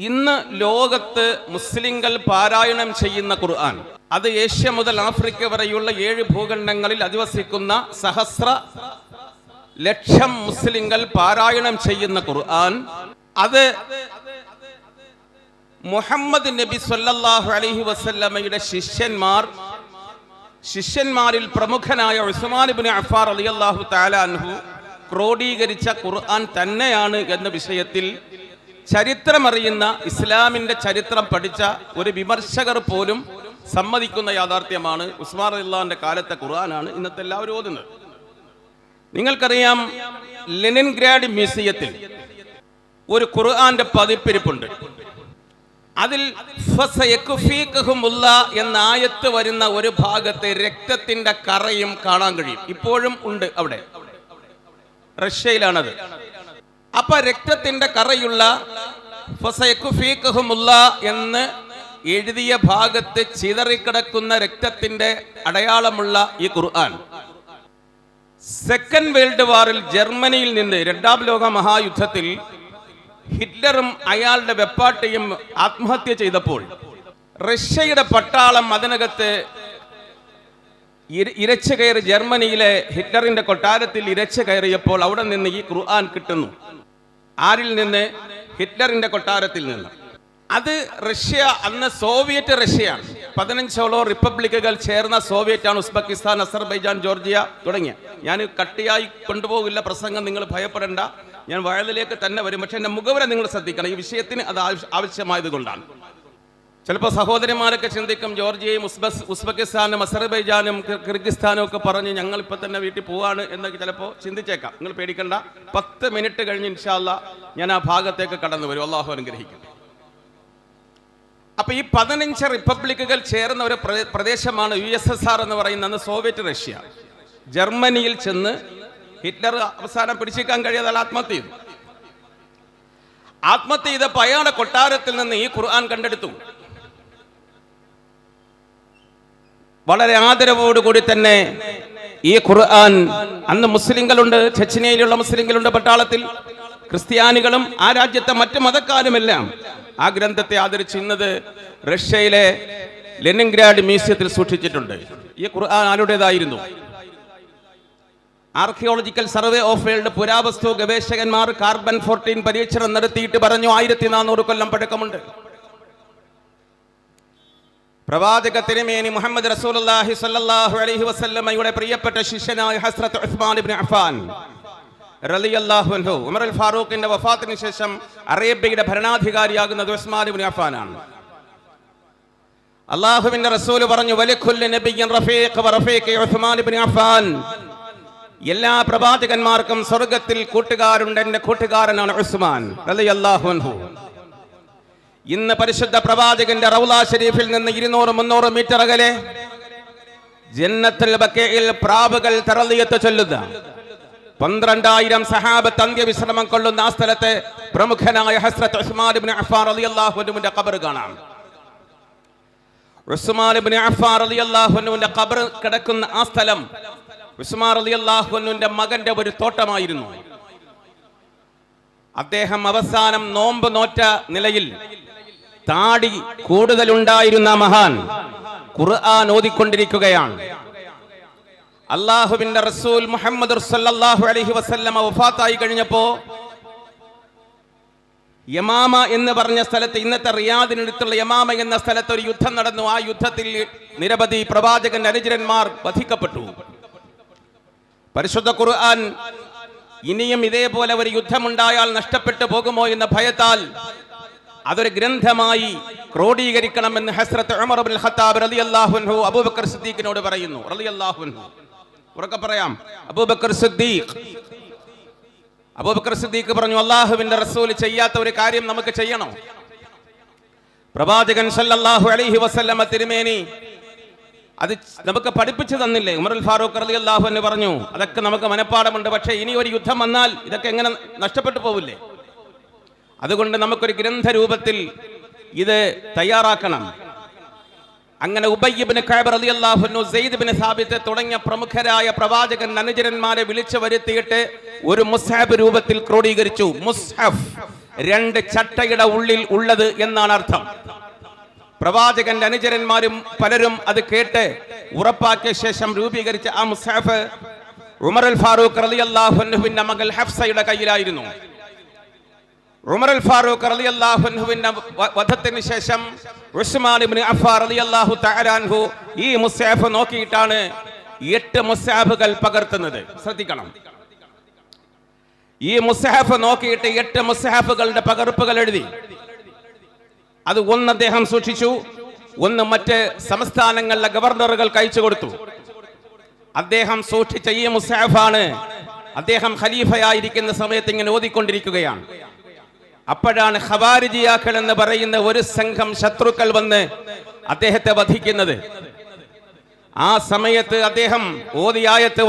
ഇന്ന് ലോകത്ത് മുസ്ലിങ്ങൾ പാരായണം ചെയ്യുന്ന ഖുർആൻ, അത് ഏഷ്യ മുതൽ ആഫ്രിക്ക വരെയുള്ള 7 ഭൂഖണ്ഡങ്ങളിൽ അധിവസിക്കുന്ന സഹസ്ര ലക്ഷം മുസ്ലിങ്ങൾ പാരായണം ചെയ്യുന്ന ഖുർആൻ, അത് മുഹമ്മദ് നബി സല്ലല്ലാഹു അലൈഹി വസല്ലമയുടെ ശിഷ്യന്മാരിൽ പ്രമുഖനായ ഉസ്മാൻ ഇബ്നു അഫ്ഫാൻ റളിയല്ലാഹു തആല അൻഹു ക്രോഡീകരിച്ച ഖുർആൻ തന്നെയാണ് എന്ന വിഷയത്തിൽ ചരിത്രമറിയുന്ന, ഇസ്ലാമിന്റെ ചരിത്രം പഠിച്ച ഒരു വിമർശകർ പോലും സമ്മതിക്കുന്ന യാഥാർത്ഥ്യമാണ്. ഉസ്മാൻ റളിയല്ലാഹുവിന്റെ കാലത്തെ ഖുർആനാണ് ഇന്നത്തെ എല്ലാവരും ഓതുന്നത്. നിങ്ങൾക്കറിയാം, ലെനിൻഗ്രാഡ് മ്യൂസിയത്തിൽ ഒരു ഖുർആന്റെ പതിപ്പിരിപ്പുണ്ട്. അതിൽ എന്ന ആയത്ത് വരുന്ന ഒരു ഭാഗത്ത് രക്തത്തിന്റെ കറയും കാണാൻ കഴിയും. ഇപ്പോഴും ഉണ്ട് അവിടെ, റഷ്യയിലാണത്. അപ്പൊ രക്തത്തിന്റെ കറയുള്ള എന്ന് എഴുതിയ ഭാഗത്ത് ചിതറിക്കിടക്കുന്ന രക്തത്തിന്റെ അടയാളമുള്ള ഈ ഖുർആൻ സെക്കൻഡ് വേൾഡ് വാറിൽ ജർമ്മനിയിൽ നിന്ന് 2ാം ലോക മഹായുദ്ധത്തിൽ ഹിറ്റ്ലറും അയാളുടെ വെപ്പാട്ടിയും ആത്മഹത്യ ചെയ്തപ്പോൾ റഷ്യയുടെ പട്ടാളം അതിനകത്ത് ഇരച്ചു കയറി ജർമ്മനിയിലെ ഹിറ്റ്ലറിന്റെ കൊട്ടാരത്തിൽ ഇരച്ചു കയറിയപ്പോൾ അവിടെ നിന്ന് ഈ ഖുർആൻ കിട്ടുന്നു. ആരിൽ നിന്ന്? ഹിറ്റ്ലറിന്റെ കൊട്ടാരത്തിൽ നിന്ന്. അത് റഷ്യ, അന്ന് സോവിയറ്റ് റഷ്യയാണ്. 15ഓളം റിപ്പബ്ലിക്കുകൾ ചേർന്ന സോവിയറ്റാണ്. ഉസ്ബെക്കിസ്ഥാൻ, അസർബൈജാൻ, ജോർജിയ തുടങ്ങിയ. ഞാൻ കട്ടിയായി കൊണ്ടുപോകില്ല പ്രസംഗം, നിങ്ങൾ ഭയപ്പെടേണ്ട. ഞാൻ വയലിലേക്ക് തന്നെ വരും. പക്ഷെ എൻ്റെ മുഖവര നിങ്ങൾ ശ്രദ്ധിക്കണം, ഈ വിഷയത്തിന് അത് ആവശ്യമായത് കൊണ്ടാണ്. ചിലപ്പോൾ സഹോദരിമാരൊക്കെ ചിന്തിക്കും, ജോർജിയയും ഉസ്ബെക്കിസ്ഥാനും അസർബൈജാനും കിർഗിസ്ഥാനും ഒക്കെ പറഞ്ഞ് ഞങ്ങൾ ഇപ്പം തന്നെ വീട്ടിൽ പോവാണ് എന്നൊക്കെ ചിലപ്പോൾ ചിന്തിച്ചേക്കാം. നിങ്ങൾ പേടിക്കണ്ട, 10 മിനിറ്റ് കഴിഞ്ഞ് ഇൻഷാ അല്ലാ ഞാൻ ആ ഭാഗത്തേക്ക് കടന്നു വരും. അള്ളാഹു അനുഗ്രഹിക്കട്ടെ. അപ്പൊ ഈ 15 റിപ്പബ്ലിക്കുകൾ ചേർന്ന ഒരു പ്രദേശമാണ് USSR എന്ന് പറയുന്ന, അന്ന് സോവിയറ്റ് റഷ്യ. ജർമ്മനിയിൽ ചെന്ന് ഹിറ്റ്ലർ അവസാനം പിടിച്ചേക്കാൻ കഴിയാതെ ആത്മഹത്യ ചെയ്തപ്പോൾ അയാളുടെ കൊട്ടാരത്തിൽ നിന്ന് ഈ ഖുർആൻ കണ്ടെടുത്തു. വളരെ ആദരവോടുകൂടി തന്നെ ഈ ഖുർആൻ, അന്ന് മുസ്ലിങ്ങളുണ്ട്, ചെച്ചനിയയിലുള്ള മുസ്ലിങ്ങളുണ്ട് പട്ടാളത്തിൽ, ക്രിസ്ത്യാനികളും ആ രാജ്യത്തെ മറ്റു മതക്കാരുമെല്ലാം ആ ഗ്രന്ഥത്തെ ആദരിച്ച് ഇന്നത് റഷ്യയിലെ ലെനിൻഗ്രാഡ് മ്യൂസിയത്തിൽ സൂക്ഷിച്ചിട്ടുണ്ട്. ഈ ഖുർആൻ ആരുടേതായിരുന്നു? ആർക്കിയോളജിക്കൽ സർവേ ഓഫ് വേൾഡ് പുരാവസ്തു ഗവേഷകന്മാർ കാർബൺ 14 പരീക്ഷണം നടത്തിയിട്ട് പറഞ്ഞു 1400 കൊല്ലം പഴക്കമുണ്ട്. പ്രവാചക തിരുമേനി മുഹമ്മദ് റസൂലുള്ളാഹി സ്വല്ലല്ലാഹു അലൈഹി വസല്ലമയുടെ പ്രിയപ്പെട്ട ശിഷ്യനായ ഹസ്രത്ത് ഉസ്മാൻ ഇബ്നു അഫ്ഫാൻ റളിയല്ലാഹു അൻഹു, ഉമർ അൽ ഫാറൂഖിന്റെ വഫാത്തിന് ശേഷം അറേബ്യയുടെ ഭരണാധികാരിയാകുന്നത് ഉസ്മാൻ ഇബ്നു അഫ്ഫാനാണ്. അല്ലാഹുവിന്റെ റസൂൽ പറഞ്ഞു, വലികുല്ലി നബിയ്യിൻ റഫീഖ് വറഫീഖി ഉസ്മാൻ ഇബ്നു അഫ്ഫാൻ. എല്ലാ പ്രവാചകന്മാർക്കും സ്വർഗത്തിൽ കൂട്ടുകാരുണ്ട്, എന്റെ കൂട്ടുകാരനാണ് ഉസ്മാൻ റളിയല്ലാഹു അൻഹു. ഇന്ന് പരിശുദ്ധ പ്രവാചകന്റെ റൗള ശരീഫിൽ നിന്ന് 200-300 മീറ്റർ അകലെ ജന്നത്തുൽ ബഖീഇൽ പ്രാവുകൾ തറളിയത്ത് ചൊല്ലുന്ന 12,000 സഹാബത്ത് അന്ത്യവിശ്രമം കൊള്ളുന്ന ആ സ്ഥലത്തെ പ്രമുഖനായ ഹസ്രത്ത് ഉസ്മാൻ ഇബ്നു അഫ്ഫാൻ റളിയല്ലാഹു അൻഹുവിന്റെ ഖബർ കാണാം. ഉസ്മാൻ ഇബ്നു അഫ്ഫാൻ റളിയല്ലാഹു അൻഹുവിന്റെ ഖബർ കിടക്കുന്ന ആ സ്ഥലം ഉസ്മാൻ റളിയല്ലാഹു അൻഹുവിന്റെ മകന്റെ ഒരു തോട്ടമായിരുന്നു. അദ്ദേഹം അവസാനം നോമ്പ് നോറ്റ നിലയിൽ താടി കൂടുതലുണ്ടായിരുന്ന മഹാൻ ഖുർആൻ ഓതിക്കൊണ്ടിരിക്കുകയാണ്. അല്ലാഹുവിന്റെ റസൂൽ മുഹമ്മദ് സല്ലല്ലാഹു അലൈഹി വസല്ലമ വഫാത്തായി കഴിഞ്ഞപ്പോ യമാമ എന്ന് പറഞ്ഞ സ്ഥലത്ത്, ഇന്നത്തെ റിയാദിനടുത്തുള്ള യമാമ എന്ന സ്ഥലത്ത് ഒരു യുദ്ധം നടന്നു. ആ യുദ്ധത്തിൽ നിരവധി പ്രവാചകന്റെ അനുചരന്മാർ വധിക്കപ്പെട്ടു. പരിശുദ്ധ ഖുർആൻ ഇനിയും ഇതേപോലെ ഒരു യുദ്ധമുണ്ടായാൽ നഷ്ടപ്പെട്ടു പോകുമോ എന്ന ഭയത്താൽ അതൊരു ഗ്രന്ഥമായി ക്രോഡീകരിക്കണമെന്ന് ഹസ്രത്ത് ഉമർ ഇബ്നുൽ ഖത്താബ് റളിയല്ലാഹു അൻഹു അബൂബക്കർ സിദ്ദീഖിനോട് പറയുന്നു. റളിയല്ലാഹു അൻഹു, ഉറക്കെ പറയാം, അബൂബക്കർ സിദ്ദീഖ് പറഞ്ഞു, അല്ലാഹുവിന്റെ റസൂൽ ചെയ്യാത്ത ഒരു കാര്യം നമുക്ക് ചെയ്യണോ? പ്രവാചകൻ സല്ലല്ലാഹു അലൈഹി വസല്ലമ തിരുമേനി അത് നമുക്ക് പഠിപ്പിച്ചു തന്നില്ലേ? ഉമർ അൽ ഫാറൂഖ് റളിയല്ലാഹു അൻഹു പറഞ്ഞു, അതൊക്കെ നമുക്ക് മനഃപ്പാടമുണ്ട്, പക്ഷേ ഇനി ഒരു യുദ്ധം വന്നാൽ ഇതൊക്കെ എങ്ങനെ നഷ്ടപ്പെട്ടു പോവില്ലേ? അതുകൊണ്ട് നമുക്കൊരു ഗ്രന്ഥരൂപത്തിൽ ഇത് തയ്യാറാക്കണം. അങ്ങനെ ഉബയ്യ് ഇബ്നു കഅബ് റളിയല്ലാഹു അൻഹു, സെയ്ദ് ഇബ്നു സാബിത്ത് തുടങ്ങിയ പ്രമുഖരായ പ്രവാചകൻ അനുചരന്മാരെ വിളിച്ചു വരുത്തിയിട്ട് ഒരു മുസ്ഹഫ് രൂപത്തിൽ ക്രോഡീകരിച്ചു. മുസ്ഹഫ് രണ്ട് ചട്ടയുടെ ഉള്ളിൽ ഉള്ളത് എന്നാണ് അർത്ഥം. പ്രവാചകന്റെ അനുചരന്മാരും പലരും അത് കേട്ട് ഉറപ്പാക്കിയ ശേഷം രൂപീകരിച്ച ആ മുസ്ഹഫ് ഉമർ അൽ ഫാറൂഖ് റളിയല്ലാഹു അൻഹുവിന്റെ മകൾ ഹഫ്സയുടെ കയ്യിലായിരുന്നു. ഉമർ അൽ ഫാറൂഖ് റളിയല്ലാഹു അൻഹുവിന്റെ വധത്തിന് ശേഷം ഉസ്മാൻ ഇബ്നു അഫ്ഫാൻ റളിയല്ലാഹു തആല അൻഹു ഈ മുസ്ഹഫ് നോക്കിയിട്ടാണ് 8 മുസ്ഹഫുകൾ പകർത്തുന്നത്. ശ്രദ്ധിക്കണം, ഈ മുസ്ഹഫ് നോക്കിയിട്ട് 8 മുസ്ഹഫുകളുടെ പകർപ്പുകൾ എഴുതി. അത് ഒന്ന് അദ്ദേഹം സൂക്ഷിച്ചു, ഒന്ന് മറ്റ് സംസ്ഥാനങ്ങളിലെ ഗവർണറുകൾക്ക് അയച്ചു കൊടുത്തു. അദ്ദേഹം സൂക്ഷിച്ച ഈ മുസ്ഹഫാണ് അദ്ദേഹം ഖലീഫയായിരിക്കുന്ന സമയത്ത് ഇങ്ങനെ ഓതിക്കൊണ്ടിരിക്കുകയാണ്. അപ്പോഴാണ് ഖവാരിജിയാക്കൾ എന്ന് പറയുന്ന ഒരു സംഘം ശത്രുക്കൾ വന്ന് അദ്ദേഹത്തെ വധിക്കുന്നത്. ആ സമയത്ത് അദ്ദേഹം ഓതിയ ആയത്ത്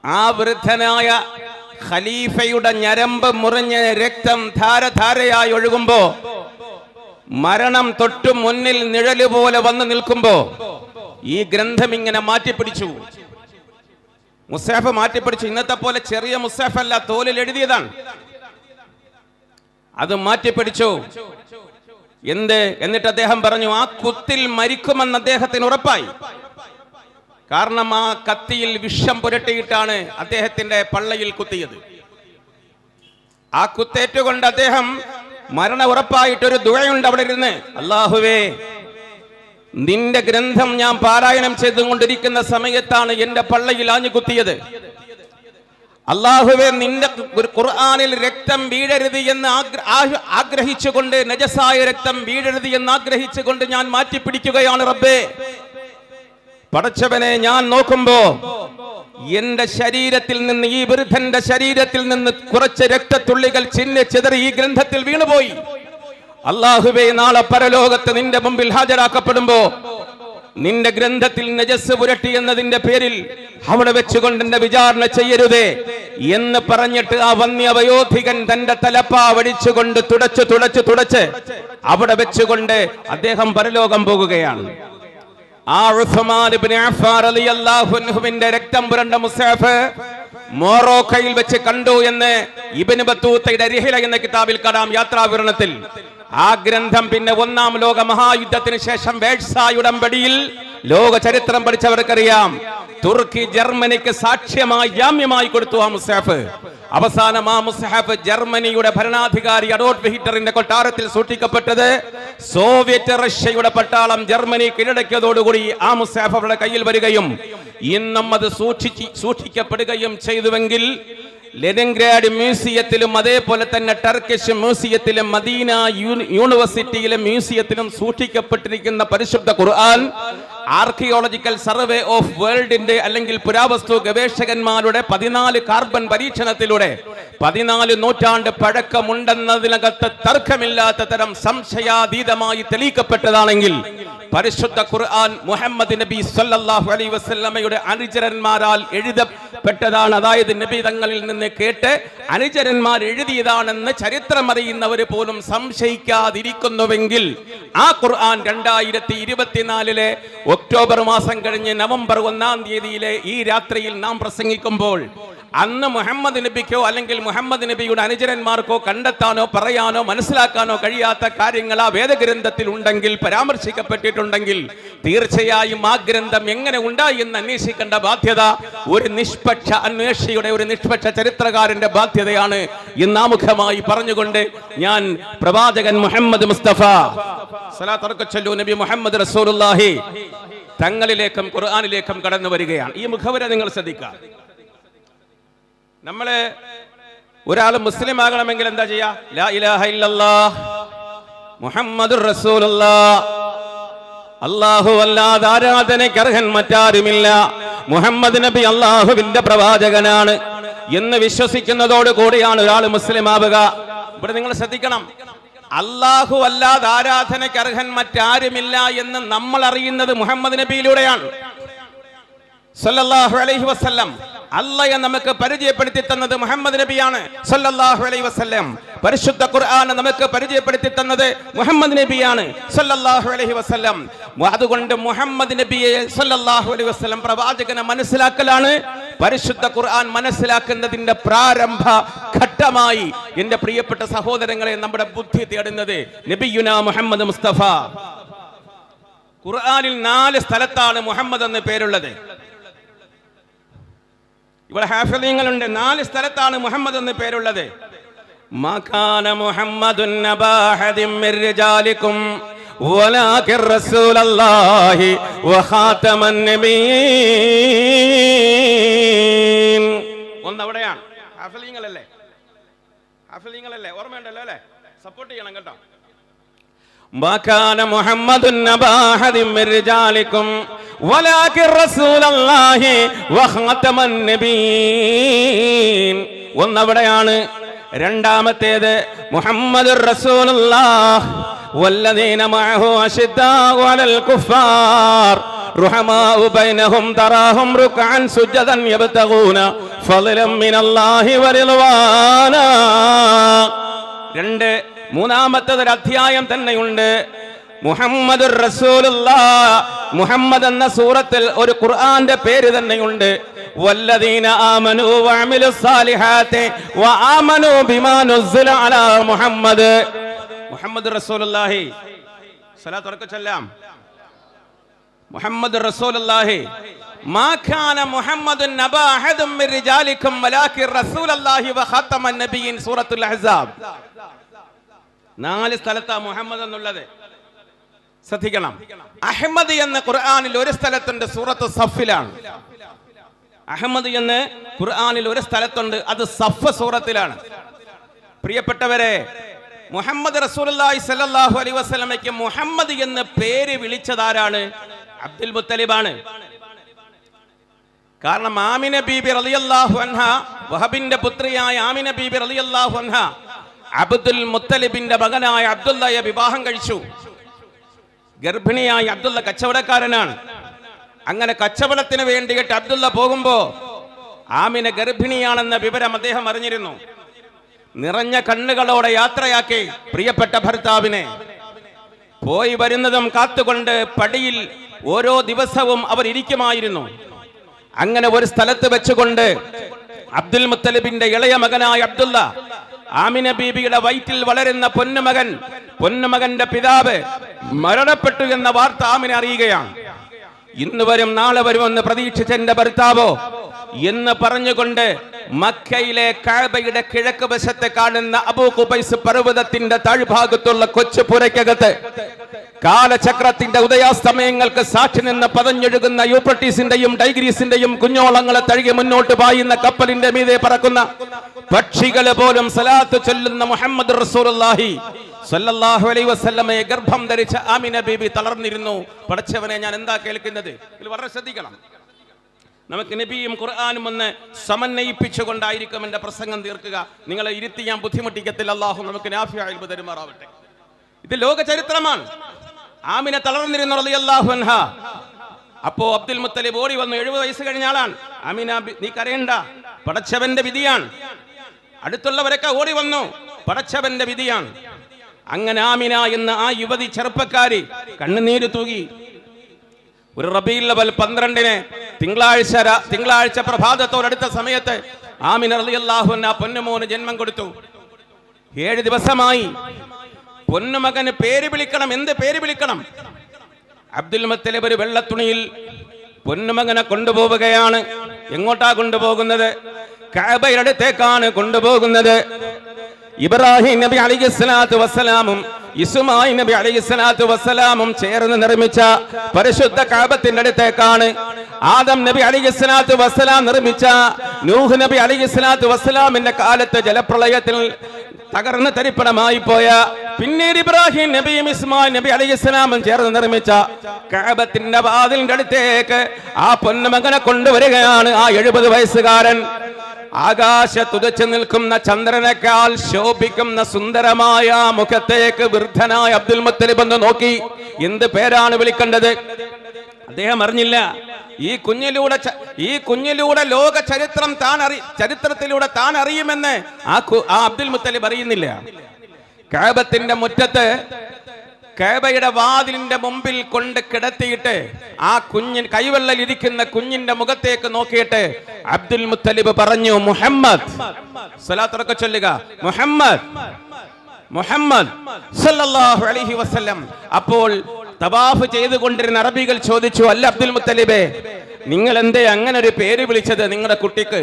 ആ വൃദ്ധനായ ഖലീഫയുടെ ഞരമ്പ് മുറിഞ്ഞ് രക്തം ധാരധാരയായി ഒഴുകുമ്പോ, മരണം തൊട്ടു മുന്നിൽ നിഴല് പോലെ വന്നു നിൽക്കുമ്പോ ഈ ഗ്രന്ഥം ഇങ്ങനെ മാറ്റിപ്പിടിച്ചു. മുസ്ഹഫ് മാറ്റിപ്പിടിച്ചു. ഇന്നത്തെ പോലെ ചെറിയ മുസ്ഹഫ് അല്ല, തോലിൽ എഴുതിയതാണ്. അത് മാറ്റിപ്പിടിച്ചു. എന്നിട്ട് അദ്ദേഹം പറഞ്ഞു, ആ കുത്തിൽ മരിക്കുമെന്ന് അദ്ദേഹത്തിന് ഉറപ്പായി. കാരണം ആ കത്തിയിൽ വിഷം പുരട്ടിയിട്ടാണ് അദ്ദേഹത്തിന്റെ പള്ളയിൽ കുത്തിയത്. ആ കുത്തേറ്റുകൊണ്ട് അദ്ദേഹം മരണ ഉറപ്പായിട്ടൊരു ദുആയുണ്ട് അവിടെ ഇരുന്ന്, അല്ലാഹുവേ, നിന്റെ ഗ്രന്ഥം ഞാൻ പാരായണം ചെയ്തുകൊണ്ടിരിക്കുന്ന സമയത്താണ് എന്റെ പള്ളയിൽ ആഞ്ഞു കുത്തിയത്. അല്ലാഹുവേ, നിന്റെ ഖുർആനിൽ രക്തം വീഴരുത് എന്ന് ആഗ്രഹിച്ചുകൊണ്ട്, നജസായ രക്തം വീഴരുത് എന്ന് ആഗ്രഹിച്ചുകൊണ്ട് ഞാൻ മാറ്റിപ്പിടിക്കുകയാണ് റബ്ബേ. പടച്ചവനെ, ഞാൻ നോക്കുമ്പോ എന്റെ ശരീരത്തിൽ നിന്ന്, ഈ വൃദ്ധന്റെ ശരീരത്തിൽ നിന്ന് കുറച്ച് രക്തത്തുള്ളികൾ ചിതറി ഈ ഗ്രന്ഥത്തിൽ വീണുപോയി. അല്ലാഹുവേ, നാളെ പരലോകത്ത് നിന്റെ മുമ്പിൽ ഹാജരാക്കപ്പെടുമ്പോ നിന്റെ ഗ്രന്ഥത്തിൽ നജസ് പുരട്ടി എന്നതിന്റെ പേരിൽ അവിടെ വെച്ചുകൊണ്ട് എന്നെ വിചാരണ ചെയ്യരുതേ എന്ന് പറഞ്ഞിട്ട് ആ വന്യവയോധികൻ തന്റെ തലപ്പാ വടിച്ചുകൊണ്ട് തുടച്ച് അവിടെ വെച്ചുകൊണ്ട് അദ്ദേഹം പരലോകം പോകുകയാണ്. ആ ഉസ്മാൻ ഇബ്നു അഫ്ഫാൻ റളിയല്ലാഹു അൻഹുവിന്റെ രക്തം പുരണ്ട മുസ്ഹഫ് മൊറോക്കയിൽ വെച്ച് കണ്ടു എന്ന് ഇബ്നു ബത്തൂത്തയുടെ റിഹ്ല എന്ന കിതാബിൽ കാണാം, യാത്രാവിവരണത്തിൽ. ആ ഗ്രന്ഥം പിന്നെ 1-ാം ലോക മഹായുദ്ധത്തിന് ശേഷം വേഴ്സായ് ഉടമ്പടിയിൽ ലോക ചരിത്രം പഠിച്ചവർക്കറിയാം, തുർക്കി ജർമ്മനിക്ക് സാക്ഷ്യമായി ജാമ്യമായി കൊടുത്തു ആ മുസ്ഹഫ്. അവസാനം ആ മുസ്ഹഫ് ജർമ്മനിയുടെ ഭരണാധികാരി അഡോൾഫ് ഹിറ്റ്ലറിന്റെ കൊട്ടാരത്തിൽ സൂക്ഷിക്കപ്പെട്ടത്. സോവിയറ്റ് റഷ്യയുടെ പട്ടാളം ജർമ്മനി കീഴടക്കിയതോടുകൂടി ആ മുസ്ഹഫ് അവരുടെ കയ്യിൽ വരികയും ഇന്നും അത് സൂക്ഷിക്കപ്പെടുകയും ചെയ്തുവെങ്കിൽ ലെനിൻഗ്രാഡ് മ്യൂസിയത്തിലും അതേപോലെ തന്നെ ടർക്കിഷ് മ്യൂസിയത്തിലും മദീന യൂണിവേഴ്സിറ്റിയിലെ മ്യൂസിയത്തിലും സൂക്ഷിക്കപ്പെട്ടിരിക്കുന്ന പരിശുദ്ധ ഖുർആൻ ആർക്കിയോളജിക്കൽ സർവേ ഓഫ് വേൾഡിന്റെ അല്ലെങ്കിൽ പുരാവസ്തു ഗവേഷകന്മാരുടെ 14 കാർബൺ പരീക്ഷണത്തിലൂടെ 14 നൂറ്റാണ്ട് പഴക്കമുണ്ടെന്നതിനകത്ത് തർക്കമില്ലാത്ത തരം സംശയാതീതമായി തെളിയിക്കപ്പെട്ടതാണെങ്കിൽ പരിശുദ്ധ ഖുർആൻ മുഹമ്മദ് നബി സല്ലല്ലാഹു അലൈഹി വസല്ലമയുടെ അനുചരന്മാരാൽ എഴുതപ്പെട്ടതാണ്. അതായത് നബി തങ്ങളിൽ നിന്ന് കേട്ട് അനുചരന്മാർ എഴുതിയതാണെന്ന് ചരിത്രം അറിയുന്നവർ പോലും സംശയിക്കാതിരിക്കുന്നുവെങ്കിൽ ആ ഖുർആൻ 2024 ഒക്ടോബർ മാസം കഴിഞ്ഞ് നവംബർ 1-ാം തീയതിയിലെ ഈ രാത്രിയിൽ നാം പ്രസംഗിക്കുമ്പോൾ അന്ന് മുഹമ്മദ് നബിക്കോ അല്ലെങ്കിൽ മുഹമ്മദ് നബിയുടെ അനുചരന്മാർക്കോ കണ്ടെത്താനോ പറയാനോ മനസ്സിലാക്കാനോ കഴിയാത്ത കാര്യങ്ങൾ ആ വേദഗ്രന്ഥത്തിൽ ഉണ്ടെങ്കിൽ, പരാമർശിക്കപ്പെട്ടിട്ടുണ്ടെങ്കിൽ, തീർച്ചയായും ആ ഗ്രന്ഥം എങ്ങനെ ഉണ്ടായി എന്ന് അന്വേഷിക്കേണ്ട ബാധ്യത ഒരു നിഷ്പക്ഷ അന്വേഷിയുടെ, ഒരു നിഷ്പക്ഷ ചരിത്രകാരന്റെ ബാധ്യതയാണ് എന്നാമുഖമായി പറഞ്ഞുകൊണ്ട് ഞാൻ പ്രവാചകൻ മുഹമ്മദ് മുസ്തഫ സ്വല്ലല്ലാഹു നബി മുഹമ്മദ് റസൂലുള്ളാഹി തങ്ങളിലേക്കും ഖുർആനിലേക്കും കടന്നു വരികയാണ്. ഈ മുഖവര നിങ്ങൾ ശ്രദ്ധിക്കുക. നമ്മള് ഒരാൾ മുസ്ലിം ആകണമെങ്കിൽ എന്താ ചെയ്യാ? ലാ ഇലാഹ ഇല്ലല്ലാഹ് മുഹമ്മദുർ റസൂലുള്ളാഹ്, അല്ലാഹു അല്ലാതെ ആരാധനയ്ക്ക് അർഹൻ മറ്റാരുമില്ല, മുഹമ്മദ് നബി അല്ലാഹുവിന്റെ പ്രവാചകനാണ് എന്ന് വിശ്വസിക്കുന്നതോട് കൂടിയാണ് ഒരാൾ മുസ്ലിം ആവുക. ഇവിടെ നിങ്ങൾ ശ്രദ്ധിക്കണം, അല്ലാഹു അല്ലാതെ ആരാധനയ്ക്ക് അർഹൻ മറ്റാരുമില്ല എന്ന് നമ്മൾ അറിയുന്നത് മുഹമ്മദ് നബിയിലൂടെയാണ് സല്ലല്ലാഹു അലൈഹി വസല്ലം. അള്ളയെ നമുക്ക് പരിചയപ്പെടുത്തി തന്നത് മുഹമ്മദ് നബിയാണ് സല്ലല്ലാഹു അലൈഹി വസല്ലം. പരിശുദ്ധ ഖുർആൻ നമുക്ക് പരിചയപ്പെടുത്തി തന്നത് മുഹമ്മദ് നബിയാണ് സല്ലല്ലാഹു അലൈഹി വസല്ലം. അതുകൊണ്ട് മുഹമ്മദ് നബിയെ സല്ലല്ലാഹു അലൈഹി വസല്ലം പ്രവാചകനെ മനസ്സിലാക്കലാണ് പരിശുദ്ധ ഖുർആൻ മനസ്സിലാക്കുന്നതിന്റെ പ്രാരംഭ ഘട്ടമായി എന്റെ പ്രിയപ്പെട്ട സഹോദരങ്ങളെ നമ്മുടെ ബുദ്ധി തേടുന്നത് നബിയുനാ മുഹമ്മദ് മുസ്തഫ. ഖുർആനിൽ 4 സ്ഥലത്താണ് മുഹമ്മദ് എന്ന പേരുള്ളത്. ഇവിടെ ഹാഫിളീങ്ങളുണ്ട്. 4 സ്ഥലത്താണ് മുഹമ്മദ് എന്ന പേരുള്ളത്. മകാന മുഹമ്മദുൻ നബാ അഹദിൻ മിർ റിജാലികും വലാകിർ റസൂലല്ലാഹി വഖാതമൻ നബിയീൻ. ഒന്നവിടെയാണ്. ഹാഫിളീങ്ങളല്ലേ? ഓർമ്മയുണ്ടല്ലോ അല്ലേ? സപ്പോർട്ട് ചെയ്യണം കേട്ടോ. മകാന മുഹമ്മദുൻ നബാ അഹദിൻ മിർ റിജാലികും വലാകിർ റസൂലല്ലാഹി വഖാതമൻ നബിയീൻ. ഒന്നവിടെയാണ്. രണ്ടാമത്തേത് മുഹമ്മദുർ റസൂലുള്ളാഹ് വല്ലദീന മഅഹു അശിദ്ദാഉ അലൽ കുഫാർ റുഹമാഉ ബൈനഹും തറാഹും റുക്അൻ സുജദൻ യബ്തഗൂന ഫളലൻ മിനല്ലാഹി വറിദ്വാന. മൂന്നാമത്തേത് ഒരു അധ്യായം തന്നെയുണ്ട്. മുഹമ്മദുർ റസൂലുള്ളാഹ്. മുഹമ്മദ് എന്ന സൂറത്തിൽ ഒരു ഖുർആന്റെ പേര് തന്നെയുണ്ട്. വല്ലദീന ആമനൂ വഅമിലുസ് സാലിഹാത്തി വആമനൂ ബിമാ നുസ്സില അലാ മുഹമ്മദ്. മുഹമ്മദ് റസൂലുള്ളാഹി സ്വലാത്ത് ഉറക്കെ ചൊല്ലാം. മുഹമ്മദ് റസൂലുള്ളാഹി മാ കാന മുഹമ്മദുൻ നബാ അഹദും മിർ റിജാലികും വലാകിർ റസൂലുള്ളാഹി വഖാതമൻ നബിയീൻ. സൂറത്തുൽ അഹ്സാബ്. 4 സ്ഥലത്താ മുഹമ്മദ് എന്നുള്ളത്. ശ്രദ്ധിക്കണം. അഹ്മദ് എന്ന ഖുർആനിൽ ഒരു സ്ഥലത്തുണ്ട്, സൂറത്ത് സഫിലാണ്. അഹ്മദ് എന്ന് ഖുർആനിൽ ഒരു സ്ഥലത്തുണ്ട്, അത് സഫ് സൂറത്തിലാണ്. പ്രിയപ്പെട്ടവരെ, മുഹമ്മദ് റസൂലുള്ളാഹി സ്വല്ലല്ലാഹു അലൈഹി വസല്ലമയ്ക്ക് മുഹമ്മദ് എന്ന പേര് വിളിച്ചതാരാണ്? അബ്ദുൽ മുത്തലിബാണ്. കാരണം ആമിന ബീബി റളിയല്ലാഹു അൻഹ, വഹബിന്റെ പുത്രിയായ ആമിന ബീബി റളിയല്ലാഹു അൻഹ അബ്ദുൽ മുത്തലിബിന്റെ മകനായ അബ്ദുള്ളയെ വിവാഹം കഴിച്ചു. ഗർഭിണിയായ അബ്ദുള്ള കച്ചവടക്കാരനാണ്. അങ്ങനെ കച്ചവടത്തിന് വേണ്ടിയിട്ട് അബ്ദുള്ള പോകുമ്പോ ആമിന ഗർഭിണിയാണെന്ന വിവരം അദ്ദേഹം അറിഞ്ഞിരുന്നു. നിറഞ്ഞ കണ്ണുകളോടെ യാത്രയാക്കി പ്രിയപ്പെട്ട ഭർത്താവിനെ. പോയി വരുന്നതും കാത്തുകൊണ്ട് പടിയിൽ ഓരോ ദിവസവും അവർ ഇരിക്കുമായിരുന്നു. അങ്ങനെ ഒരു സ്ഥലത്ത് വെച്ചുകൊണ്ട് അബ്ദുൽ മുത്തലിബിന്റെ ഇളയ മകനായ അബ്ദുള്ള, ആമിന ബീബിയുടെ വയറ്റിൽ വളരുന്ന പൊന്നുമകന്റെ പിതാവ് മരണപ്പെട്ടു എന്ന വാർത്ത ആമിന അറിയുകയാണ്. ഇന്ന് വരും നാളെ വരുമെന്ന് പ്രതീക്ഷിച്ച എന്റെ ഭർത്താവോ എന്ന് പറഞ്ഞുകൊണ്ട് മക്കയിലെ കഅബയുടെ കിഴക്ക് വശത്ത് കാണുന്ന അബൂ ഖുബൈസ് പർവ്വതത്തിന്റെ താഴ്ഭാഗത്തുള്ള കൊച്ചുപുരയ്ക്കകത്ത് കാലചക്രത്തിന്റെ ഉദയാസ്തമയങ്ങൾക്ക് സാക്ഷി നിന്ന് പതഞ്ഞൊഴുകുന്ന യൂഫ്രട്ടീസിന്റെയും ടൈഗ്രീസിന്റെയും കുഞ്ഞോളങ്ങളെ തഴുകി മുന്നോട്ട് പായുന്ന കപ്പലിന്റെ മീതെ പറക്കുന്ന പക്ഷികളെ പോലും സലാത്ത് ചൊല്ലുന്ന മുഹമ്മദ് റസൂലുള്ളാഹി സ്വല്ലല്ലാഹു അലൈഹി വസല്ലമയെ ഗർഭം ധരിച്ച ആമിന ബീബി തളർന്നിരുന്നു. പടച്ചവനെ, ഞാൻ എന്താ കേൾക്കുന്നത്? ഇതിൽ വളരെ ശ്രദ്ധിക്കണം. നമുക്ക് നബിയും ഖുർആനും ഒന്ന് സമന്വയിപ്പിച്ചുകൊണ്ടായിരിക്കും എന്റെ പ്രസംഗം തീർക്കുക. നിങ്ങളെ ഇരുത്തി ഞാൻ ബുദ്ധിമുട്ടിക്കത്തില്ല. അല്ലാഹു നമുക്ക് നാഫിഅ ഇൽമ തരുമാറാവട്ടെ. ഇത് ലോക ചരിത്രമാണ്. ആമിന തളർന്നിരുന്നു റളിയല്ലാഹു അൻഹ. അപ്പോ അബ്ദുൽ മുത്തലിബ് ഓടി വന്നു. 70 വയസ്സ് കഴിഞ്ഞ ആളാണ്. ആമിന, നീ കരയണ്ട, പടച്ചവന്റെ വിധിയാണ്. അടുത്തുള്ളവരൊക്കെ ഓടി വന്നു, പടച്ചവന്റെ വിധിയാണ്. അങ്ങനെ ആമിന എന്ന ആ യുവതി ചെറുപ്പക്കാരി കണ്ണുനീര് തൂകി. ഒരു റബീഉൽ അവ്വൽ 12-ന് തിങ്കളാഴ്ച പ്രഭാതത്തോടടുത്ത സമയത്ത് ആമിന റളിയല്ലാഹു അൻഹ പൊന്നുമോന് ജന്മം കൊടുത്തു. 7 ദിവസമായി പൊന്നുമകന് പേര് വിളിക്കണം. എന്ത് പേര് വിളിക്കണം? അബ്ദുൽ മുത്തലിബ് ഒരു വെള്ളത്തുണിയിൽ പൊന്നുമകനെ കൊണ്ടുപോവുകയാണ്. എങ്ങോട്ടാ കൊണ്ടുപോകുന്നത്? കഅബയുടെ അടുത്തേക്കാണ് കൊണ്ടുപോകുന്നത്. ഇബ്രാഹിം നബി അലൈഹിസ്സലാത്തു വസ്സലാമും ഇസ്മായിൽ നബി അലൈഹിസ്സലാത്തു വസ്സലാമും ചേർന്ന് നിർമ്മിച്ച പരിശുദ്ധ കഅബത്തിന്റെ അടുത്തേക്കാണ്. ആദം നബി അലൈഹിസ്സലാത്തു വസ്സലാം നിർമ്മിച്ച നൂഹ് നബി അലൈഹിസ്സലാത്തു വസ്സലാമിന്റെ കാലത്ത് ജലപ്രളയത്തിൽ തകർന്ന് തരിപ്പണമായി പോയ, പിന്നീട് ഇബ്രാഹിം നബിയും ഇസ്മായിൽ നബി അലൈഹിസ്സലാമും ചേർന്ന് നിർമ്മിച്ച കഅബത്തിന്റെ വാതിലിന്റെ അടുത്തേക്ക് ആ പൊന്നുമകനെ കൊണ്ടുവരികയാണ്. ആ 70 വയസ്സുകാരൻ ആകാശത്തുതച്ചു നിൽക്കുന്ന ചന്ദ്രനേക്കാൾ ശോഭിക്കുന്ന സുന്ദരമായ മുഖത്തേക്ക് വൃദ്ധനായ അബ്ദുൽ മുത്തലിബ് എന്ന് നോക്കി. എന്ത് പേരാണ് വിളിക്കേണ്ടത്? അദ്ദേഹം അറിഞ്ഞില്ല. ഈ കുഞ്ഞിലൂടെ ലോക ചരിത്രത്തിലൂടെ താൻ അറിയുമെന്ന് ആ അബ്ദുൽ മുത്തലിബ് അറിയുന്നില്ല. കഅബത്തിന്റെ മുറ്റത്ത് കഅബയുടെ വാതിലിന്റെ മുമ്പിൽ കൊണ്ട് കിടത്തിയിട്ട് ആ കൈവെള്ളയിൽ ഇരിക്കുന്ന കുഞ്ഞിന്റെ മുഖത്തേക്ക് നോക്കിയിട്ട് അബ്ദുൽ മുത്തലിബ് പറഞ്ഞു, മുഹമ്മദ്, സ്വലാത്ത് ചൊല്ലുക, മുഹമ്മദ് മുഹമ്മദ് സല്ലല്ലാഹു അലൈഹി വസല്ലം. അപ്പോൾ തവാഫ് ചെയ്തുകൊണ്ടിരുന്ന അറബികൾ ചോദിച്ചു, അല്ല അബ്ദുൽ മുത്തലിബേ, നിങ്ങൾ എന്തേ അങ്ങനെ ഒരു പേര് വിളിച്ചത് നിങ്ങളുടെ കുട്ടിക്ക്?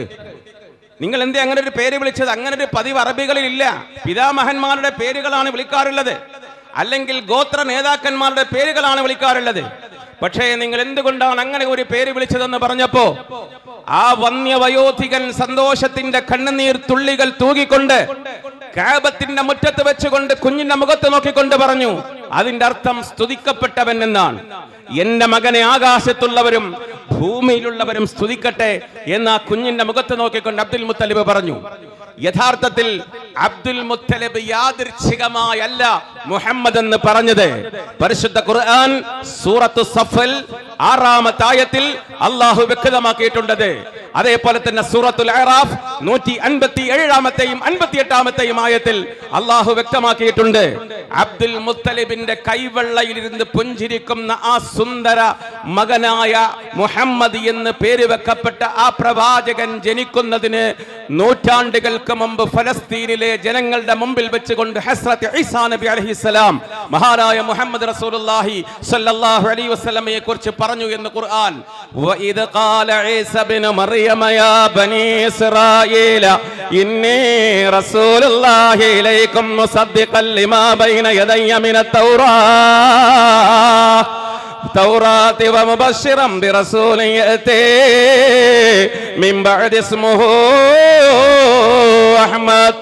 നിങ്ങൾ എന്തേ അങ്ങനെ ഒരു പേര് വിളിച്ചത്? അങ്ങനെ ഒരു പതിവ് അറബികളിൽ ഇല്ല. പിതാമഹന്മാരുടെ പേരുകളാണ് വിളിക്കാറുള്ളത്, അല്ലെങ്കിൽ ഗോത്ര നേതാക്കന്മാരുടെ പേരുകളാണ് വിളിക്കാറുള്ളത്. പക്ഷേ നിങ്ങൾ എന്തുകൊണ്ടാണ് അങ്ങനെ ഒരു പേര് വിളിച്ചതെന്ന് പറഞ്ഞപ്പോ ആ വന്യവയോധികൻ സന്തോഷത്തിന്റെ കണ്ണുനീർ തുള്ളികൾ തൂകിക്കൊണ്ട് കഅബത്തിന്റെ മുറ്റത്ത് വെച്ചുകൊണ്ട് കുഞ്ഞിന്റെ മുഖത്ത് നോക്കിക്കൊണ്ട് പറഞ്ഞു, അതിന്റെ അർത്ഥം സ്തുതിക്കപ്പെട്ടവൻ എന്നാണ്. എന്റെ മകനെ ആകാശത്തുള്ളവരും ഭൂമിയിലുള്ളവരും സ്തുതിക്കട്ടെ എന്ന് ആ കുഞ്ഞിന്റെ മുഖത്ത് നോക്കിക്കൊണ്ട് അബ്ദുൽ മുത്തലിബ് പറഞ്ഞു. യഥാർത്ഥത്തിൽ അബ്ദുൽ മുത്തലിബ് യാദൃച്ഛികമായല്ല മുഹമ്മദ് എന്ന് പറഞ്ഞത്. പരിശുദ്ധ ഖുർആൻ സൂറത്തു സഫൽ 6-ാമത്തെ ആയത്തിൽ അല്ലാഹു വ്യക്തമാക്കിയിട്ടുണ്ട്. അതേപോലെ തന്നെ സൂറത്തുൽ അറാഫ് 157-ാമത്തെയും 58-ാമത്തെയും ആയത്തിൽ അല്ലാഹു വ്യക്തമാക്കിയിട്ടുണ്ട്. അബ്ദുൽ മുത്തലിബിന്റെ കൈവെള്ളയിലിരുന്ന് പുഞ്ചിരിക്കുന്ന ആ സുന്ദര മകനായ മുഹമ്മദ് എന്ന് പേര് വെക്കപ്പെട്ട ആ പ്രവാചകൻ ജനിക്കുന്നതിന് നൂറ്റാണ്ടുകൾക്ക് മുമ്പ് ഫലസ്തീനിലെ ജനങ്ങളുടെ മുമ്പിൽ വെച്ചുകൊണ്ട് ഹസ്രത്ത് ഈസാ നബി അലൈഹിസ്സലാം മഹാനായ മുഹമ്മദ് റസൂലുള്ളാഹി സ്വല്ലല്ലാഹു അലൈഹി വസല്ലമയെ കുറിച്ച് പറഞ്ഞു എന്ന് ഖുർആൻ. വഇദ് ഖാല ഈസാ ഇബ്നു മറിയമ യാ ബനീ ഇസ്രായീല ഇന്നി റസൂലുള്ളാഹി ഇലൈക്കും മുസദ്ദിഖൻ ലിമാ ബൈന യദയ്യ മിനത് തൗറാത്തി വമുബശ്ശിറൻ ബിറസൂലിൻ യഅതി മിൻ ബഅദി ഇസ്മുഹു അഹ്മദ്.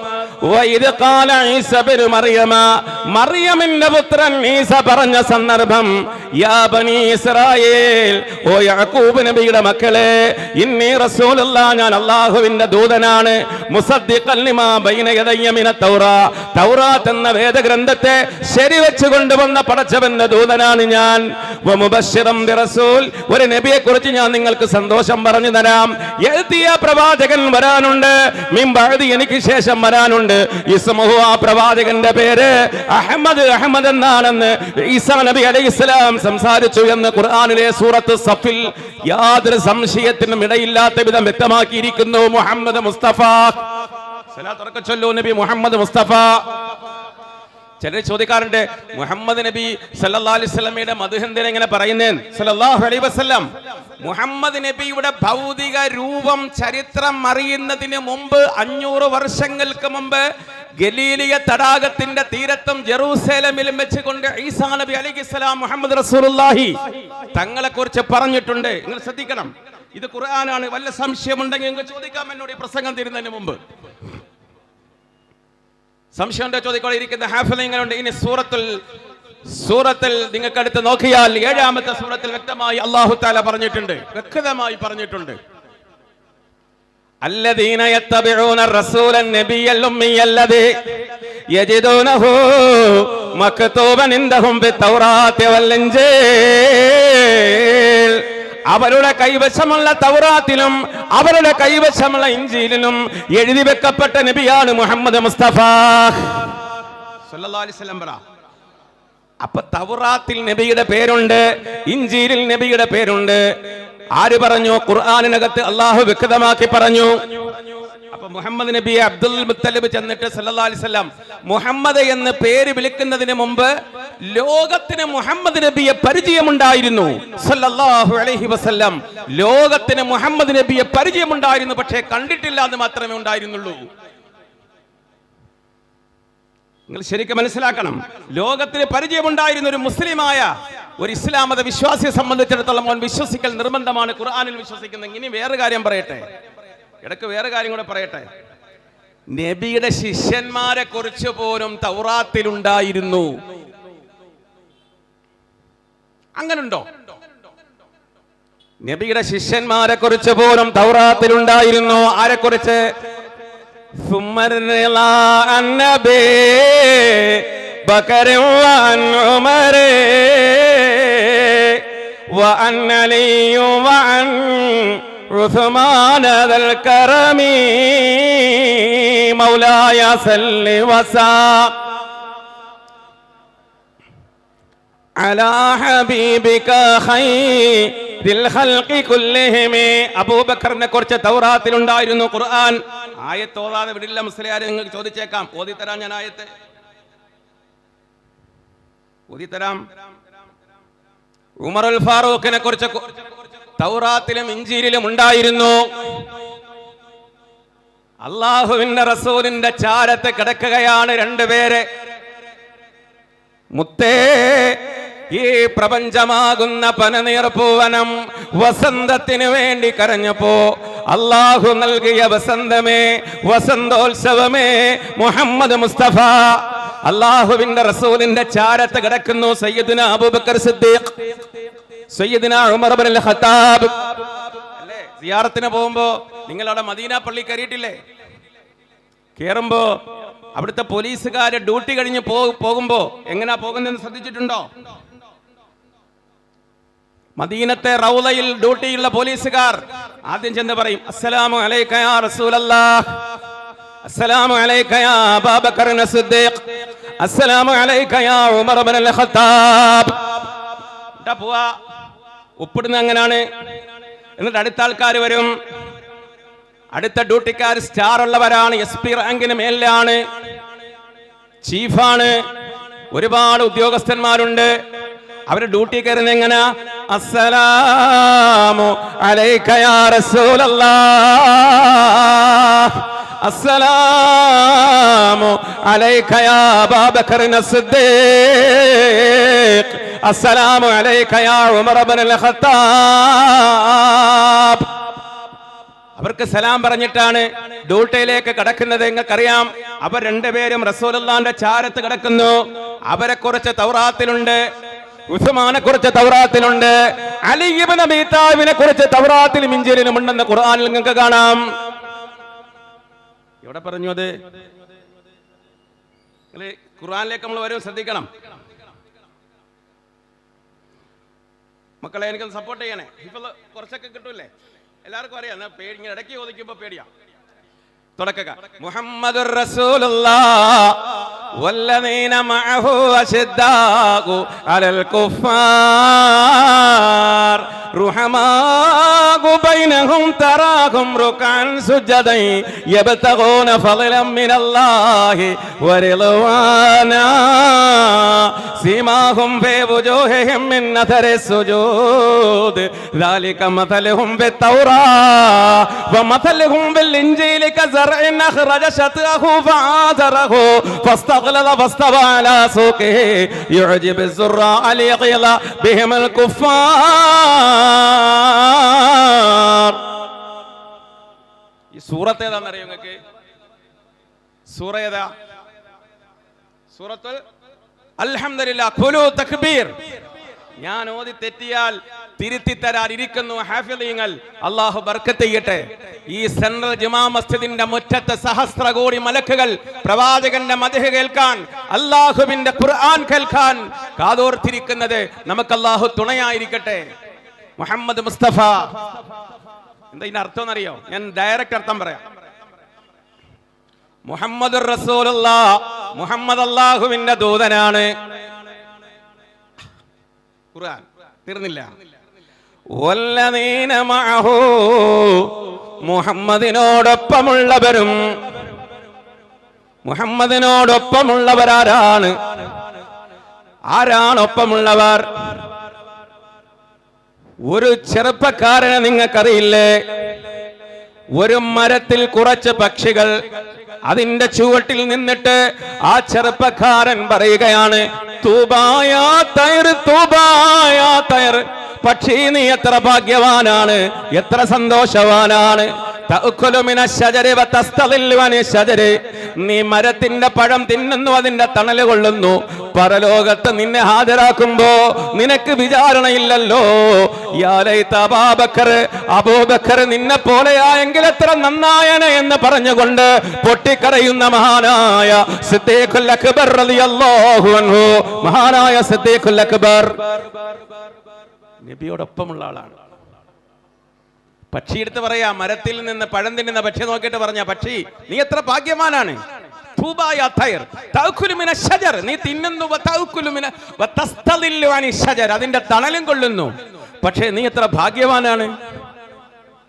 വഇദ് ഖാല ഈസാ ഇബ്നു മറിയമ, മറിയമിന്റെ പുത്രൻ ഈസ പറഞ്ഞ സന്ദർഭം, യാ ബനീ ഇസ്രായേൽ, ഓ യാക്കൂബ് നബിയുടെ മക്കളെ, ഇന്നി റസൂലുള്ളാഹ്, ഞാൻ അല്ലാഹുവിന്റെ ദൂതനാണ്, മുസദ്ദിഖൻ ലിമാ ബൈന യദയ്യ മിനത് തൗറാത്ത് എന്ന വേദഗ്രന്ഥത്തെ ശരിവെച്ച് കൊണ്ടുവന്ന പടച്ചവന്റെ ദൂതനാണ് ഞാൻ. വമുബശ്ശിറൻ ബിറസൂൽ, ഒരു നബിയെ കുറിച്ച് ഞാൻ നിങ്ങൾക്ക് സന്തോഷം പറഞ്ഞു തരാം. യഅതി, പ്രവാചകൻ വരാനുണ്ട്, മിൻ ബഅദി, എനിക്ക് ശേഷം വരാനുണ്ട്. ഇസ്മുഹു, ആ പ്രവാചകന്റെ പേര് അഹ്മദ്, അഹ്മദ് എന്നാണെന്ന് ഈസാ നബി അലൈഹിസ്സലാം സംസാരിച്ചു എന്ന് ഖുർആനിലെ സൂറത്ത് സഫിൽ യാതൊരു സംശയത്തിനും ഇടയില്ലാത്ത വിധം വ്യക്തമാക്കിയിരിക്കുന്നു. മുഹമ്മദ് മുസ്തഫ, സ്വലാത്ത് ചൊല്ലൂ, നബി മുഹമ്മദ് മുസ്തഫ. ചിലർ ചോദിക്കാറുണ്ട്, മുഹമ്മദ് നബി സല്ലല്ലാഹു അലൈഹി വസല്ലമയുടെ മദ്ഹ് എന്തിനാ ഇങ്ങനെ പറയുന്നേ? സല്ലല്ലാഹു അലൈഹി വസല്ലം മുഹമ്മദ് നബിയുടെ ഭൗതിക രൂപം ചരിത്രം അറിയുന്നതിന് മുമ്പ് 500 വർഷങ്ങൾക്ക് മുമ്പ് ഗലീലിയ തടാകത്തിന്റെ തീരത്തും ജെറൂസലേമിലും വെച്ചുകൊണ്ട് ഈസാ നബി അലൈഹിസ്സലാം മുഹമ്മദ് റസൂലുള്ളാഹി തങ്ങളെ കുറിച്ച് പറഞ്ഞിട്ടുണ്ട്. നിങ്ങൾ ശ്രദ്ധിക്കണം, ഇത് ഖുർആനാണ്. വല്ല സംശയമുണ്ടെങ്കിൽ നിങ്ങൾക്ക് ചോദിക്കാം എന്നോട് ഈ പ്രസംഗം തീരുന്നതിന് മുമ്പ്. സംശയം ഉണ്ടോ ചോദിക്കോളെ. ഇരിക്കുന്ന ഹാഫിളുണ്ട്. ഇനി സൂറത്തിൽ നിങ്ങൾക്ക് അടുത്ത് നോക്കിയാൽ 7-ാമത്തെ സൂറത്തിൽ വ്യക്തമായി അല്ലാഹു തആല പറഞ്ഞിട്ടുണ്ട്, വ്യക്തമായി പറഞ്ഞിട്ടുണ്ട്. الذين يتبعون الرسول النبي الأمي الذي يجدونه مكتوبا عندهم في التوراة والإنجيل. അവരുടെ കൈവശമുള്ള തൗറാത്തിലും അവരുടെ കൈവശമുള്ള ഇഞ്ചീലിലും എഴുതി വെക്കപ്പെട്ട നബിയാണ് മുഹമ്മദ് മുസ്തഫ സല്ലല്ലാഹു അലൈഹി വസല്ലം. അപ്പൊ തൗറാത്തിൽ നബിയുടെ പേരുണ്ട്, ഇഞ്ചീലിൽ നബിയുടെ പേരുണ്ട്. ആര് പറഞ്ഞു? ഖുർആനിനകത്ത് അല്ലാഹു വ്യക്തമാക്കി പറഞ്ഞു. അപ്പൊ മുഹമ്മദ് നബിയെ അബ്ദുൽ മുത്തലിബ് ചെന്നിട്ട് സല്ലല്ലാഹു അലൈഹി വസല്ലം മുഹമ്മദ് എന്ന് പേര് വിളിക്കുന്നതിന് മുമ്പ് ലോകത്തിന് മുഹമ്മദ് നബിയെ പരിചയമുണ്ടായിരുന്നു. സല്ലല്ലാഹു അലൈഹി വസല്ലം ലോകത്തിന് മുഹമ്മദ് നബിയെ പരിചയമുണ്ടായിരുന്നു, പക്ഷേ കണ്ടിട്ടില്ല എന്ന് മാത്രമേ ഉണ്ടായിരുന്നുള്ളൂ. നിങ്ങൾ ശരിക്കും മനസ്സിലാക്കണം, ലോകത്തിന് പരിചയമുണ്ടായിരുന്ന ഒരു മുസ്ലിമായ ഒരു ഇസ്ലാം മത വിശ്വാസിയെ സംബന്ധിച്ചിടത്തോളം അവൻ വിശ്വസിക്കൽ നിർബന്ധമാണ്, ഖുർആനിൽ വിശ്വസിക്കുന്നത്. ഇനി വേറെ കാര്യം പറയട്ടെ, ഇടയ്ക്ക് വേറെ കാര്യം കൂടെ പറയട്ടെ. നബിയുടെ ശിഷ്യന്മാരെ കുറിച്ച് പോലും തൗറാത്തിലുണ്ടായിരുന്നു. അങ്ങനുണ്ടോ? നബിയുടെ ശിഷ്യന്മാരെ കുറിച്ച് പോലും തൗറാത്തിലുണ്ടായിരുന്നു. ആരെ കുറിച്ച്? وعن علي وعن عثمان ذا الكرم مولاي صل وسلم على حبيبك خير الخلق كلهم. അബൂബക്കറിനെ കുറിച്ച് തൗറാത്തിൽ ഉണ്ടായിരുന്നു. ഖുർആൻ ആയത്ത് ഓതാതെ വിടില്ല മുസ്ലിയാരെ, നിങ്ങൾക്ക് ചോദിച്ചേക്കാം. ഓതിത്തരാം, ഞാൻ ആയത്ത് ഓതിത്തരാം. ഉമറുൽ ഫാറൂഖിനെ കുറിച്ച് തൗറാത്തിലും ഇഞ്ചീലിലും ഉണ്ടായിരുന്നു. അല്ലാഹുവിന്റെ റസൂലിന്റെ ചാരത്ത് കിടക്കുകയാണ് രണ്ടുപേര്. മുത്തേ, ഈ പ്രപഞ്ചമാകുന്ന പനനീർപ്പൂവനം വസന്തത്തിന് വേണ്ടി കരഞ്ഞപ്പോ അല്ലാഹു നൽകിയ വസന്തമേ, വസന്തോത്സവമേ മുഹമ്മദ് മുസ്തഫ. അല്ലാഹുവിന്റെ റസൂലിന്റെ ചാരത്ത് കിടക്കുന്നു സയ്യിദുനാ അബൂബക്കർ സിദ്ദീഖ്, സയ്യിദുനാ ഉമർ ഇബ്നുൽ ഖത്താബ്. അല്ലേ, സിയാറത്തിന് പോകുമ്പോ നിങ്ങൾ അവിടെ മദീന പള്ളി കയറിയിട്ടില്ലേ? കേറുമ്പോ അവിടുത്തെ പോലീസുകാര് ഡ്യൂട്ടി കഴിഞ്ഞ് പോകുമ്പോ എങ്ങനാ പോകുന്നതെന്ന് ശ്രദ്ധിച്ചിട്ടുണ്ടോ? മദീനത്തെ റൗളയിൽ ഡ്യൂട്ടിയുള്ള പോലീസുകാർ ആദ്യം ചെന്ന് പറയും, അസ്സലാമു അലൈക യാ റസൂലല്ലാഹ്, അസ്സലാമു അലൈക യാ അബൂബക്കർ സിദ്ദീഖ്, അസ്സലാമു അലൈക യാ ഉമർ ഇബ്നുൽ ഖത്താബ്. പോവാ, ഒപ്പിടുന്ന അങ്ങനാണ്. എന്നിട്ട് അടുത്ത ആൾക്കാർ വരും. അടുത്ത ഡ്യൂട്ടിക്കാർ സ്റ്റാർ ഉള്ളവരാണ്, SP റാങ്കിന് മേലാണ്, ചീഫാണ്, ഒരുപാട് ഉദ്യോഗസ്ഥന്മാരുണ്ട്. അവര് ഡ്യൂട്ടി കയറുന്നത് എങ്ങനെ? അസ്സലാമു അലൈക യാ റസൂലല്ലാഹ്, അസ്സലാമു അലൈക യാ അബൂബക്കർ സിദ്ദീഖ്, അസ്സലാമു അലൈക യാ ഉമർ ഇബ്നുൽ ഖത്താബ്. അവർക്ക് സലാം പറഞ്ഞിട്ടാണ് ഡ്യൂട്ടിയിലേക്ക് കടക്കുന്നത്. നിങ്ങൾക്കറിയാം, അവർ രണ്ടുപേരും റസൂലുള്ളാഹിന്റെ ചാരത്ത് കിടക്കുന്നു. അവരെ കുറിച്ച് തൗറാത്തിലുണ്ട്, ഉസ്മാനെ കുറിച്ച് തൗറാത്തിലുണ്ട്, അലി ഇബ്നു അബീ താലിബിനെ കുറിച്ച് തൗറാത്തിലും ഇഞ്ചീലിലും ഉണ്ടെന്ന് ഖുർആനിൽ നിങ്ങൾക്ക് കാണാം. എവിടെ പറഞ്ഞു അത്? ഖുർആനിലേക്ക് നമ്മൾ വരും, ശ്രദ്ധിക്കണം മക്കളെ. എനിക്കൊന്ന് സപ്പോർട്ട് ചെയ്യണേ. ഇപ്പൊ കുറച്ചൊക്കെ കിട്ടൂല്ലേ? എല്ലാവർക്കും അറിയാം. പേടി ഇങ്ങനെ ഇടയ്ക്ക് ചോദിക്കുമ്പോ പേടിയാ. തുടക്ക മുഹമ്മദുർ റസൂലുള്ളാഹ് വല്ലദീന മഅഹു അശദ്ദാഉ അലൽ കുഫാർ റുഹമാഉ ബൈനഹും തറാഹും റുകഅൻ സുജദൻ യബ്തഗൂന ഫളലൻ മിനല്ലാഹി വറിളവാനാ സീമാഹും ഫീ വുജൂഹിഹിം മിൻ അഥരി സുജൂദ് ذلك مثلهم بالتوراة ومثلهم بالإنجيل كزرع أخرج شطأه فآزره فاستغلظ فاستوى على سوقه يعجب الزراع ليغيظ بهم الكفار. ഈ സൂറത്ത് ഏതാണെന്ന് അറിയോ നിങ്ങൾക്ക്? സൂറ ഏതാ? സൂറത്തുൽ അൽഹംദുലില്ലാഹ്. ഖുലു തക്ബീർ. ഞാൻ ഓതി തെറ്റിയാൽ തിരുത്തി തരാൻ ഇരിക്കുന്നു ഹാഫിളീങ്ങൾ. അല്ലാഹു ബർക്കത്ത് ചെയ്യട്ടെ. ഈ സെൻട്രൽ ജുമാ മസ്ജിദിന്റെ മുറ്റത്ത് സഹസ്രകോടി മലക്കുകൾ പ്രവാചകന്റെ മദ്ഹ് കേൾക്കാൻ, അല്ലാഹുവിന്റെ ഖുർആൻ കേൾക്കാൻ കാതോർത്തിരിക്കുന്നത് നമുക്ക് അല്ലാഹു തുണയായിരിക്കട്ടെ. മുഹമ്മദ് മുസ്തഫ എന്താ ഇതിന്റെ അർത്ഥം എന്നറിയോ? ഞാൻ ഡയറക്റ്റ് അർത്ഥം പറയാം. മുഹമ്മദുർ റസൂലുള്ളാഹ്, മുഹമ്മദ് അല്ലാഹുവിന്റെ ദൂതനാണ്. ഖുർആൻ തീർന്നില്ല. വല്ലദീന മഅഹു, മുഹമ്മദിനോടൊപ്പമുള്ളവരും. മുഹമ്മദിനോടൊപ്പമുള്ളവരാരാണ്? ആരാണ് ഒപ്പമുള്ളവർ? ഒരു ചെറുപ്പക്കാരനെ നിങ്ങൾക്കറിയില്ലേ? ഒരു മരത്തിൽ കുറച്ച് പക്ഷികൾ, അതിന്റെ ചുവട്ടിൽ നിന്നിട്ട് ആ ചെറുപ്പക്കാരൻ പറയുകയാണ്, തൂബായാ തൈർ, തൂബായാ തൈർ, പക്ഷി നീ എത്ര ഭാഗ്യവാനാണ്, എത്ര സന്തോഷവാനാണ്. നീ മരത്തിന്റെ പഴം തിന്നുന്നു, അതിന്റെ തണല് കൊള്ളുന്നു. പരലോകത്ത് നിന്നെ ഹാജരാക്കുമ്പോ നിനക്ക് വിചാരണയില്ലല്ലോ. അബൂബക്കർ നിന്നെ പോലെയായെങ്കിൽ എത്ര നന്നായനെ എന്ന് പറഞ്ഞുകൊണ്ട് പൊട്ടിക്കരയുന്ന മഹാനായ സിദ്ദീഖുൽ അക്ബർ റളിയല്ലാഹു അൻഹു, മഹാനായ സിദ്ദീഖുൽ അക്ബർ. നബിയോടൊപ്പമുള്ള ആളാണ്. പക്ഷി എടുത്ത് പറയാ, മരത്തിൽ നിന്ന് പഴം തിന്നുന്ന പക്ഷി നോക്കിയിട്ട് പറഞ്ഞ, പക്ഷി നീ എത്ര ഭാഗ്യവാനാണ്, നീ തിന്നുന്നു, അതിന്റെ തണലും കൊള്ളുന്നു, പക്ഷേ നീ എത്ര ഭാഗ്യവാനാണ്,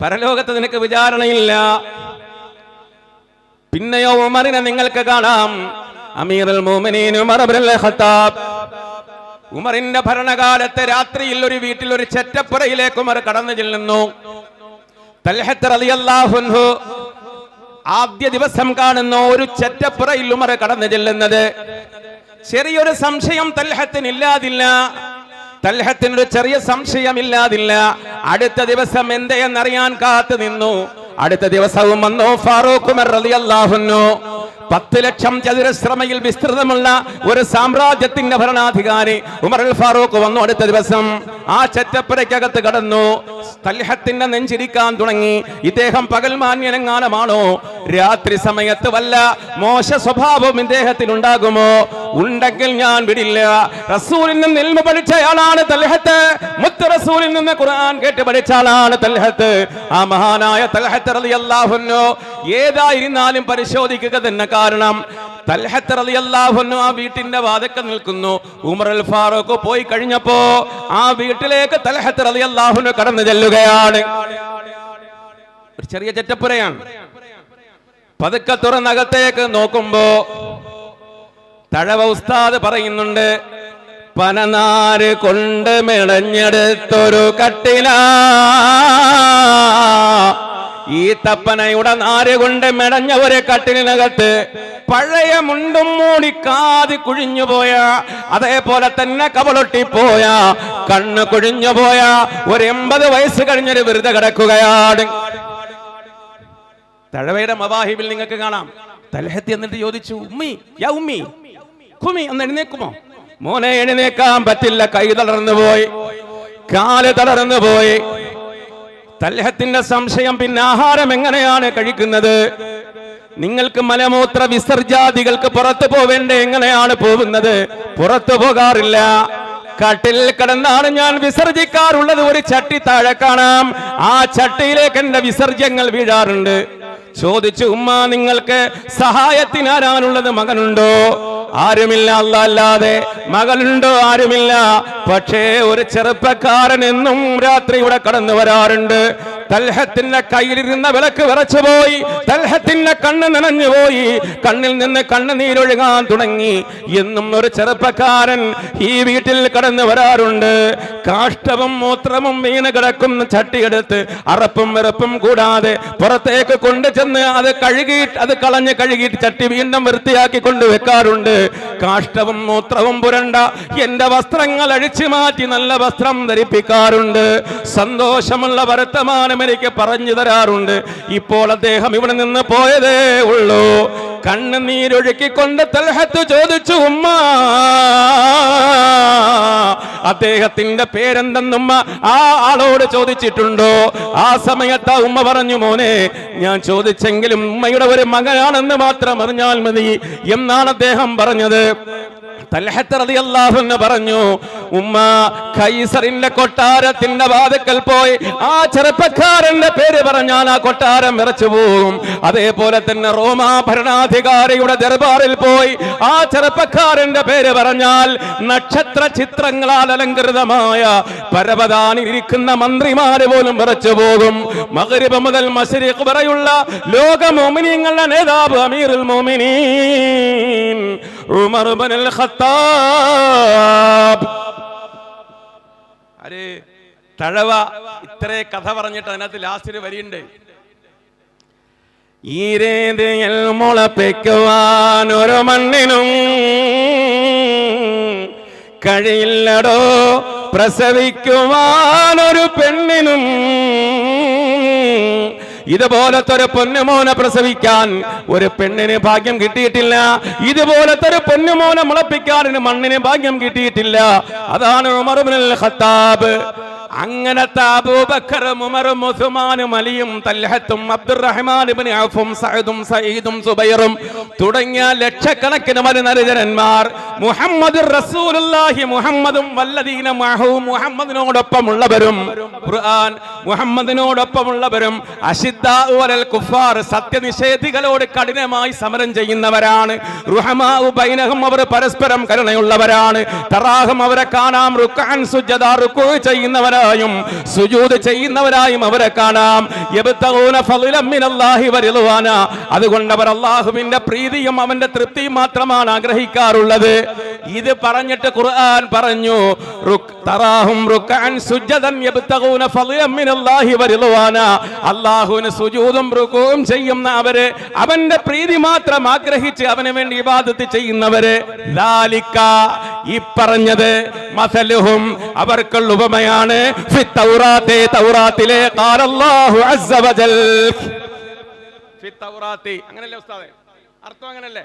പരലോകത്ത് നിനക്ക് വിചാരണയില്ല. പിന്നെയോ ഉമറിനെ നിങ്ങൾക്ക് കാണാം, അമീറുൽ മുഅ്മിനീൻ ഉമർ ഇബ്നുൽ ഖത്താബ്. ഉമറിന്റെ ഭരണകാലത്തെ രാത്രിയിൽ ഒരു വീട്ടിൽ ഒരു ചെറ്റപ്പുരയിലേക്ക് ഉമർ കടന്നു ചെല്ലുന്നു. തൽഹത്ത് റളിയല്ലാഹു അൻഹു ആദ്യ ദിവസം കാണുന്നു ഒരു ചെറ്റപ്പുരയിൽ ഉമർ കടന്നു ചെല്ലുന്നത്. ചെറിയൊരു സംശയം തൽഹത്തിനില്ലാതില്ല, തൽഹത്തിനൊരു ചെറിയ സംശയമില്ലാതില്ല. അടുത്ത ദിവസം എന്തേന്നറിയാൻ കാത്തു നിന്നു. അടുത്ത ദിവസവും വന്നു ഫാറൂഖ് ഉമർ റളിയല്ലാഹു അൻഹു. 10 ലക്ഷം ചതുരശ്ര മൈൽ വിസ്തൃതമുള്ള ഒരു സാമ്രാജ്യത്തിന്റെ ഭരണാധികാരി ഉമർ അൽ ഫാറൂഖ് വന്നു. അടുത്ത ദിവസം ആ ചെറ്റപ്പുരയ്ക്കകത്ത് കടന്നു. തൽഹത്തിന്റെ നെഞ്ചിരിക്കാൻ തുടങ്ങി. ഇദ്ദേഹം പകൽ മാന്യനെങ്ങാനമാണോ, രാത്രി സമയത്ത് വല്ല മോശ സ്വഭാവം ഇദ്ദേഹത്തിൽ ഉണ്ടാകുമോ? ഉണ്ടെങ്കിൽ ഞാൻ വിടില്ല. റസൂലിൽ നിന്ന് ഇൽമ പഠിച്ചയാളാണ് തൽഹത്ത്, മുത്ത് റസൂലിൽ നിന്ന് ഖുർആൻ കേട്ട് പഠിച്ച ആളാണ് തൽഹത്ത്. ആ മഹാനായ തൽഹത്ത് റളിയല്ലാഹു അൻഹു ഏതായിരുന്നാലും പരിശോധിക്കുക തന്നെ. കാരണം തൽഹത്ത് റളിയല്ലാഹു അൻഹു ആ വീട്ടിന്റെ വാതിൽക്കൽ നിൽക്കുന്നു. ഉമർ അൽ ഫാറൂഖ് പോയി കഴിഞ്ഞപ്പോ ആ വീട്ടിലേക്ക് തൽഹത്ത് റളിയല്ലാഹു അൻഹു കടന്നു ചെല്ലുകയാണ്. ഒരു ചെറിയ ചെറ്റപ്പുരയാണ്. പതുക്കെ തുറന്നകത്തേക്ക് നോക്കുമ്പോ തഴവ ഉസ്താദ് പറയുന്നുണ്ട്, പനനാര് കൊണ്ട് മെടഞ്ഞെടുത്തൊരു കട്ടില, ഈ തപ്പനയുടെ നാര് കൊണ്ട് മെടഞ്ഞ ഒരു കട്ടിലിനകത്ത് പഴയ മുണ്ടും മൂടിക്കാതി കുഴിഞ്ഞുപോയ, അതേപോലെ തന്നെ കവളൊട്ടിപ്പോയ, കണ്ണ് കുഴിഞ്ഞുപോയ ഒരു 80 വയസ്സ് കഴിഞ്ഞൊരു വെറുതെ കിടക്കുകയാണ്. തഴവയുടെ മവാഹിബിൽ നിങ്ങൾക്ക് കാണാം. തൽഹത്ത് എന്നിട്ട് ചോദിച്ചു, ഉമ്മി യാ ഉമ്മി ഖുമി, ഒന്ന് എഴുന്നേക്കുമോ? മോനെ എഴുന്നേക്കാൻ പറ്റില്ല, കൈ തളർന്നു പോയി, കാല് തളർന്നു പോയി. തൽഹത്തിന്റെ സംശയം, പിന്നെ ആഹാരം എങ്ങനെയാണ് കഴിക്കുന്നത്? നിങ്ങൾക്ക് മലമൂത്ര വിസർജാദികൾക്ക് പുറത്തു പോവേണ്ടേ, എങ്ങനെയാണ് പോകുന്നത്? പുറത്തു പോകാറില്ല, കട്ടിൽ കിടന്നാണ് ഞാൻ വിസർജിക്കാറുള്ളത്. ഒരു ചട്ടി താഴെ കാണാം, ആ ചട്ടിയിലേക്ക് എന്റെ വിസർജ്യങ്ങൾ വീഴാറുണ്ട്. ചോദിച്ചു, ഉമ്മ നിങ്ങൾക്ക് സഹായത്തിന് ആരാണുള്ളത്? മകനുണ്ടോ? ആരുമില്ല, അല്ലാഹ് അല്ലാതെ. മകളുണ്ടോ? ആരുമില്ല. പക്ഷേ ഒരു ചെറുപ്പക്കാരൻ എന്നും രാത്രി ഇവിടെ കടന്നു വരാറുണ്ട്. തൽഹത്തിന്റെ കയ്യിലിരുന്ന വിളക്ക് വിറച്ചുപോയി, തൽഹത്തിന്റെ കണ്ണ് നനഞ്ഞുപോയി, കണ്ണിൽ നിന്ന് കണ്ണുനീരൊഴുകാൻ തുടങ്ങി. എന്നും ഒരു ചെറുപ്പക്കാരൻ ഈ വീട്ടിൽ കടന്നു വരാറുണ്ട്. കാഷ്ടവും മൂത്രവും വീണ് കിടക്കുന്ന ചട്ടിയെടുത്ത് അറപ്പും വെറുപ്പും കൂടാതെ പുറത്തേക്ക് കൊണ്ടുചെന്ന് അത് കഴുകിയിട്ട്, അത് കളഞ്ഞ് കഴുകിയിട്ട് ചട്ടി വീണ്ടും വൃത്തിയാക്കി കൊണ്ടുവെക്കാറുണ്ട്. കാഷ്ടവും മൂത്രവും പുരണ്ട എന്റെ വസ്ത്രങ്ങൾ അഴിച്ചു മാറ്റി നല്ല വസ്ത്രം ധരിപ്പിക്കാറുണ്ട്. സന്തോഷമുള്ള വർത്തമാനം എനിക്ക് പറഞ്ഞു തരാറുണ്ട്. ഇപ്പോൾ അദ്ദേഹം ഇവിടെ നിന്ന് പോയതേ ഉള്ളൂ. കണ്ണുനീരൊഴുക്കിക്കൊണ്ട് തൽഹത്ത് ചോദിച്ചു, ഉമ്മ അദ്ദേഹത്തിന്റെ പേരെന്തെന്നുമ്മ ആ ആളോട് ചോദിച്ചിട്ടുണ്ടോ? ആ സമയത്ത് ഉമ്മ പറഞ്ഞു, മോനെ ഞാൻ ചോദിച്ചെങ്കിലും ഉമ്മയുടെ ഒരു മകനാണെന്ന് മാത്രം അറിഞ്ഞാൽ മതി എന്നാണ് അദ്ദേഹം പറഞ്ഞത്. തൽഹത്ത് റളിയല്ലാഹു അൻഹു പറഞ്ഞു, ഉമ്മ കൈസറിന്റെ കൊട്ടാരത്തിന്റെ വാതിക്കൽ പോയി ആ ചെറുപ്പക്കാരന്റെ പേര് പറഞ്ഞാൽ ആ കൊട്ടാരം വിറച്ചു പോകും. അതേപോലെ തന്നെ റോമാ ഭരണാധികാരിയുടെ ദർബാറിൽ പോയി ആ ചെറുപ്പക്കാരന്റെ പേര് പറഞ്ഞാൽ നക്ഷത്ര ചിത്രങ്ങളാൽ അലങ്കൃതമായ പരവതാനിരിക്കുന്ന മന്ത്രിമാര് പോലും വിറച്ചു പോകും. മഗ്രിബ് മുതൽ മശ്രിഖ് വരെയുള്ള ലോക മുഅ്മിനീങ്ങളുടെ നേതാവ് അമീറുൽ മുഅ്മിനീൻ ഉമർ ഇബ്നുൽ ഖത്താബ്. അരെ തഴവ ഇത്രേ കഥ പറഞ്ഞിട്ട് അതിനകത്ത് ലാസ്റ്റ് ഒരു വരിയുണ്ട്, ഈരേതിൽ മുളപ്പിക്കുവാൻ ഒരു മണ്ണിനും കഴിയില്ലടോ, പ്രസവിക്കുവാൻ ഒരു പെണ്ണിനും. ഇതുപോലത്തെ ഒരു പൊന്നുമോനെ പ്രസവിക്കാൻ ഒരു പെണ്ണിന് ഭാഗ്യം കിട്ടിയിട്ടില്ല. ഇതുപോലത്തെ ഒരു പൊന്നുമോനെ മുളപ്പിക്കാൻ മണ്ണിന് ഭാഗ്യം കിട്ടിയിട്ടില്ല. അതാണ് ഉമർ ഇബ്നുൽ ഖത്താബ്. അങ്ങനത്തെ അബൂബക്കറും ഉമറും ഉസ്മാനും അലിയും തൽഹത്തും അബ്ദുറഹ്മാൻ ഇബ്നു ഔഫും സഅദും സഈദും സുബൈറും തുടങ്ങിയ ലക്ഷക്കണക്കിന് മരുനരിജനന്മാർ മുഹമ്മദുർ റസൂലുള്ളാഹി മുഹമ്മദും വല്ലദീന മഅഹു മുഹമ്മദിനോടൊപ്പമുള്ളവരും ഖുർആൻ മുഹമ്മദിനോടൊപ്പമുള്ളവരും അശിദ്ദാഉ അലൽ കുഫാർ സത്യനിഷേധികളോട് കഠിനമായി സമരം ചെയ്യുന്നവരാണ്. റുഹമാഉ ബൈനഹും അവർ പരസ്പരം കരുണയുള്ളവരാണ്. തറാഹും അവരെ കാണാം റുക്അൻ സുജദാ റുകൂ ചെയ്യുന്നവരായും സുജൂദ് ചെയ്യുന്നവരായും അവരെ കാണാം. യബ്തഗൂന ഫളലൻ മിനല്ലാഹി വറിദ്വാന അതുകൊണ്ട് അവർ അല്ലാഹുവിന്റെ പ്രീതിയും അവന്റെ തൃപ്തിയും മാത്രമാണ് ആഗ്രഹിക്കാറുള്ളത്. ഇത് പറഞ്ഞിട്ട് ഖുർആൻ പറഞ്ഞു തറാഹും റുക്അൻ സുജദൻ യബ്തഗൂന ഫളലൻ മിനല്ലാഹി വറിദ്വാന അല്ലാഹുവിന് സുജൂദും റുകൂഉം ചെയ്യുന്ന അവര് അവന്റെ പ്രീതി മാത്രം ആഗ്രഹിച്ച് അവന് വേണ്ടി ഇബാദത്ത് ചെയ്യുന്നവര് ദാലിക ഈ പറഞ്ഞത് മസലുഹും അവർക്കുള്ള ഉപമയാണ് ഫി തൗറാത്തി തൗറാത്തിലെ ഖാല അല്ലാഹു അസ്സ വജൽ ഫി തൗറാത്തി അങ്ങനല്ലേ ഉസ്താദേ അർത്ഥം അങ്ങനല്ലേ